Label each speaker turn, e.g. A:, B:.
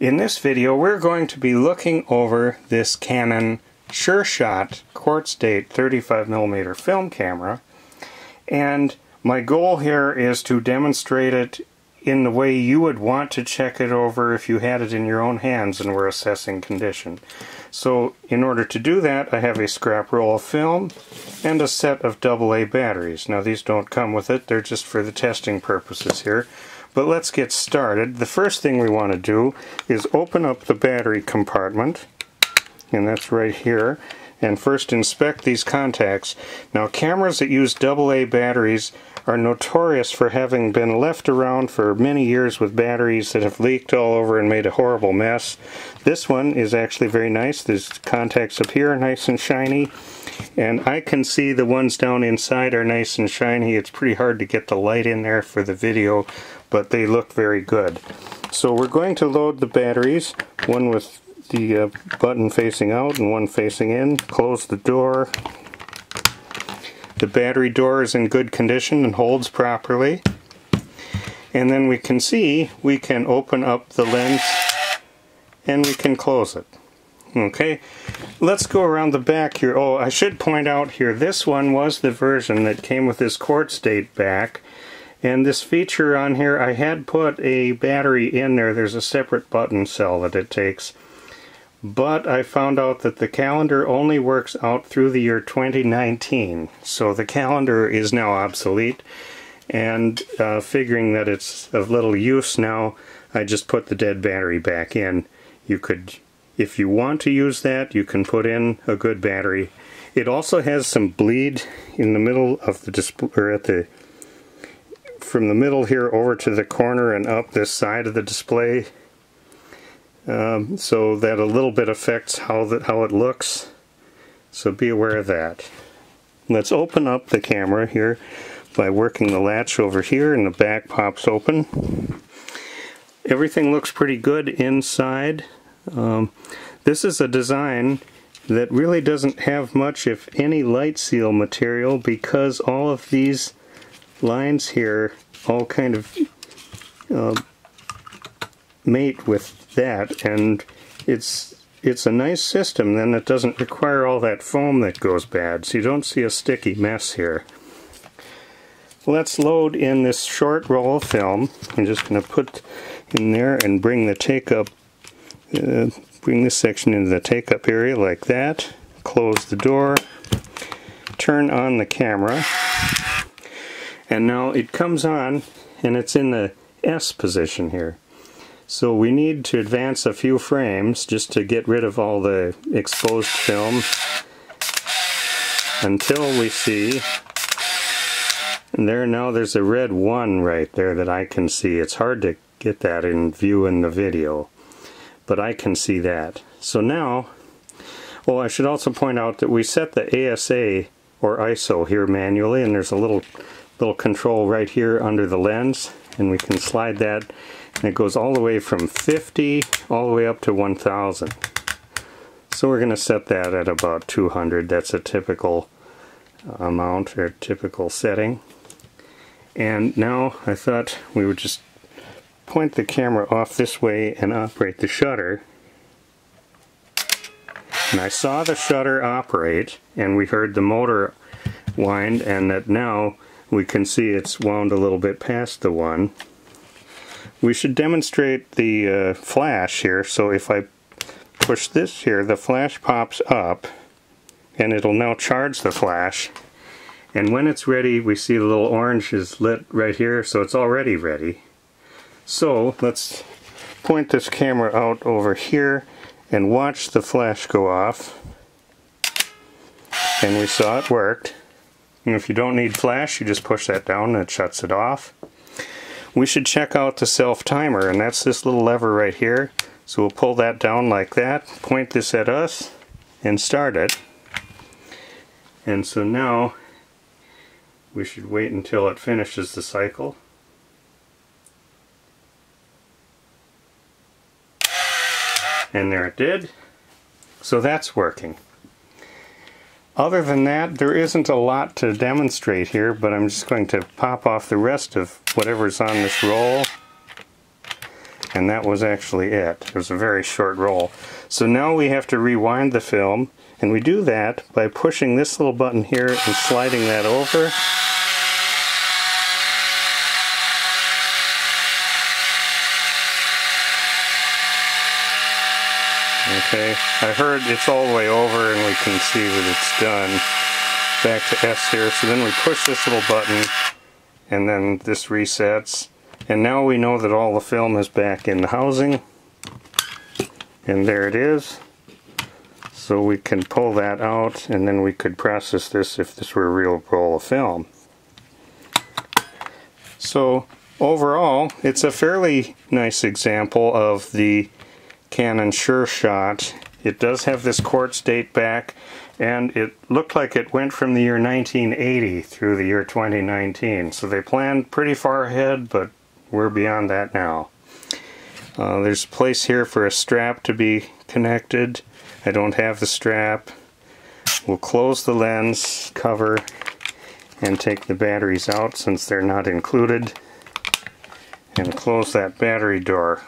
A: In this video we're going to be looking over this Canon Sure Shot quartz date 35mm film camera, and my goal here is to demonstrate it in the way you would want to check it over if you had it in your own hands and were assessing condition. So in order to do that, I have a scrap roll of film and a set of AA batteries. Now these don't come with it, they're just for the testing purposes here. But let's get started. The first thing we want to do is open up the battery compartment, and that's right here, and first inspect these contacts. Now cameras that use AA batteries are notorious for having been left around for many years with batteries that have leaked all over and made a horrible mess. This one is actually very nice. There's contacts up here, nice and shiny, and I can see the ones down inside are nice and shiny. It's pretty hard to get the light in there for the video, but they look very good. So we're going to load the batteries, one with the button facing out and one facing in. Close the door. The battery door is in good condition and holds properly. And then we can see we can open up the lens and we can close it. Okay, let's go around the back here. Oh, I should point out here, this one was the version that came with this quartz date back. And this feature on here, I had put a battery in there. There's a separate button cell that it takes. But I found out that the calendar only works out through the year 2019. So the calendar is now obsolete. And figuring that it's of little use now, I just put the dead battery back in. You could, if you want to use that, you can put in a good battery. It also has some bleed in the middle of the display, or at the from the middle here over to the corner and up this side of the display, so that a little bit affects how it looks, so be aware of that. Let's open up the camera here by working the latch over here, and the back pops open. Everything looks pretty good inside. This is a design that really doesn't have much, if any, light seal material, because all of these lines here all kind of mate with that, and it's a nice system. Then it doesn't require all that foam that goes bad, so you don't see a sticky mess here. Let's load in this short roll of film. I'm just going to put in there and bring the take-up, bring this section into the take-up area like that. Close the door, turn on the camera. And now it comes on, and it's in the S position here. So we need to advance a few frames just to get rid of all the exposed film until we see, and there's a red 1 right there that I can see. It's hard to get that in view in the video, but I can see that. So now, I should also point out that we set the ASA or ISO here manually, and there's a little control right here under the lens, and we can slide that, and it goes all the way from 50 all the way up to 1000. So we're going to set that at about 200. That's a typical amount, or typical setting. And now I thought we would just point the camera off this way and operate the shutter. And I saw the shutter operate, and we heard the motor wind, and that now we can see it's wound a little bit past the 1. We should demonstrate the flash here. So if I push this here, the flash pops up, and it'll now charge the flash. And when it's ready, we see the little orange is lit right here, so it's already ready. So let's point this camera out over here and watch the flash go off. And we saw it worked. And if you don't need flash, you just push that down and it shuts it off. We should check out the self timer, and that's this little lever right here. So we'll pull that down like that, point this at us, and start it. And so now we should wait until it finishes the cycle. And there it did. So that's working. Other than that, there isn't a lot to demonstrate here, but I'm just going to pop off the rest of whatever's on this roll. and that was actually it. It was a very short roll. So now we have to rewind the film, and we do that by pushing this little button here and sliding that over. Okay, I heard it's all the way over and we can see that it's done. Back to S here, so then we push this little button and then this resets. And now we know that all the film is back in the housing. And there it is. So we can pull that out and then we could process this if this were a real roll of film. So overall, it's a fairly nice example of the Canon Sure Shot. It does have this quartz date back, and it looked like it went from the year 1980 through the year 2019. So they planned pretty far ahead, but we're beyond that now. There's a place here for a strap to be connected. I don't have the strap. We'll close the lens cover and take the batteries out since they're not included, and close that battery door.